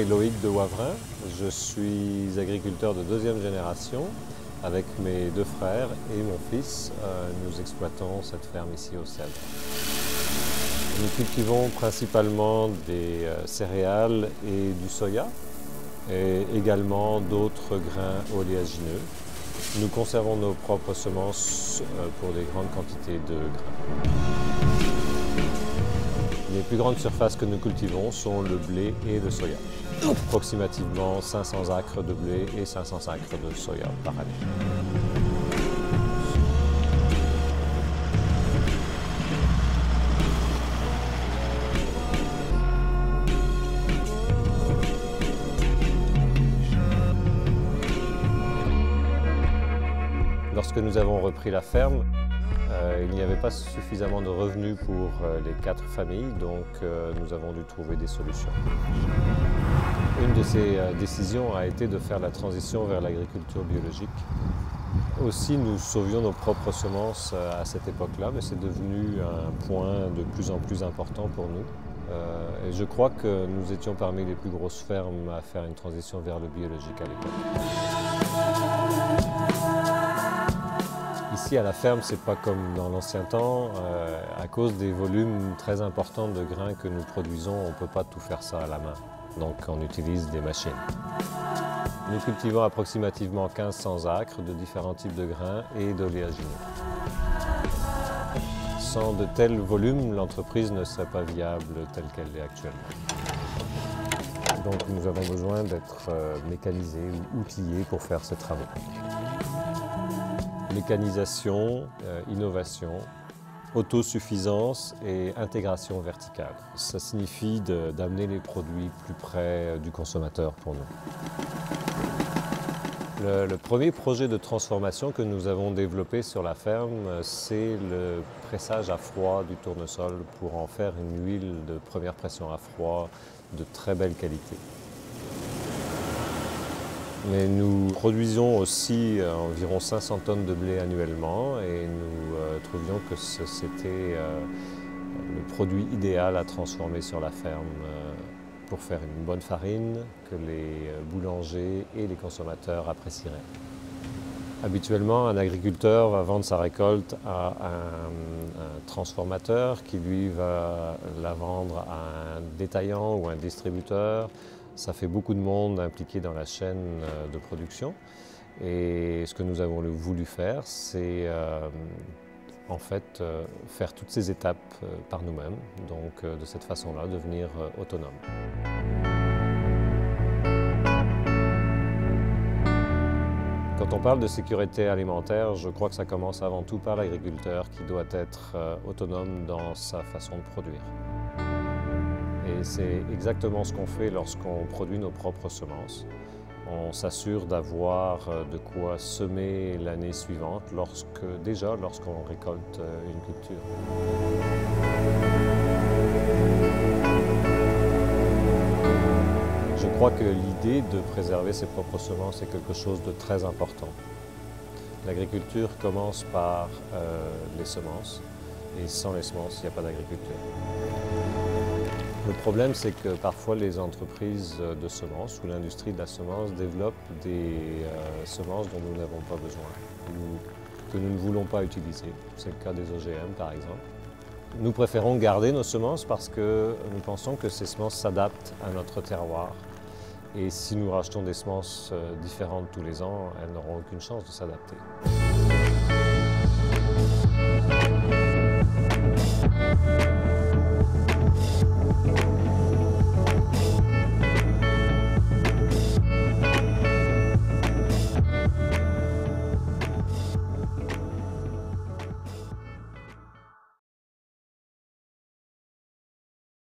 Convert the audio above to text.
est Loïc de Wavrin. Je suis agriculteur de deuxième génération. Avec mes deux frères et mon fils, nous exploitons cette ferme ici au Cèdre. Nous cultivons principalement des céréales et du soya, et également d'autres grains oléagineux. Nous conservons nos propres semences pour des grandes quantités de grains. Les plus grandes surfaces que nous cultivons sont le blé et le soya. Approximativement 500 acres de blé et 500 acres de soya par année. Lorsque nous avons repris la ferme, il n'y avait pas suffisamment de revenus pour les 4 familles, donc nous avons dû trouver des solutions. Une de ces décisions a été de faire la transition vers l'agriculture biologique. Aussi, nous sauvions nos propres semences à cette époque-là, mais c'est devenu un point de plus en plus important pour nous. Et je crois que nous étions parmi les plus grosses fermes à faire une transition vers le biologique à l'époque. Ici, à la ferme, c'est pas comme dans l'ancien temps. À cause des volumes très importants de grains que nous produisons, on ne peut pas tout faire ça à la main. Donc, on utilise des machines. Nous cultivons approximativement 1500 acres de différents types de grains et d'oléagineux. Sans de tels volumes, l'entreprise ne serait pas viable telle qu'elle est actuellement. Donc, nous avons besoin d'être mécanisés ou outillés pour faire ces travaux. Mécanisation, innovation, autosuffisance et intégration verticale. Ça signifie d'amener les produits plus près du consommateur pour nous. Le premier projet de transformation que nous avons développé sur la ferme, c'est le pressage à froid du tournesol pour en faire une huile de première pression à froid de très belle qualité. Mais nous produisons aussi environ 500 tonnes de blé annuellement et nous trouvions que c'était le produit idéal à transformer sur la ferme pour faire une bonne farine que les boulangers et les consommateurs apprécieraient. Habituellement, un agriculteur va vendre sa récolte à un transformateur qui, lui, va la vendre à un détaillant ou un distributeur. Ça fait beaucoup de monde impliqué dans la chaîne de production. Et ce que nous avons voulu faire, c'est en fait faire toutes ces étapes par nous-mêmes. Donc de cette façon-là, devenir autonome. Quand on parle de sécurité alimentaire, je crois que ça commence avant tout par l'agriculteur qui doit être autonome dans sa façon de produire. Et c'est exactement ce qu'on fait lorsqu'on produit nos propres semences. On s'assure d'avoir de quoi semer l'année suivante, lorsqu'on récolte une culture. Je crois que l'idée de préserver ses propres semences est quelque chose de très important. L'agriculture commence par les semences, et sans les semences, il n'y a pas d'agriculture. Le problème, c'est que parfois les entreprises de semences ou l'industrie de la semence développent des semences dont nous n'avons pas besoin ou que nous ne voulons pas utiliser. C'est le cas des OGM, par exemple. Nous préférons garder nos semences parce que nous pensons que ces semences s'adaptent à notre terroir. Et si nous rachetons des semences différentes tous les ans, elles n'auront aucune chance de s'adapter.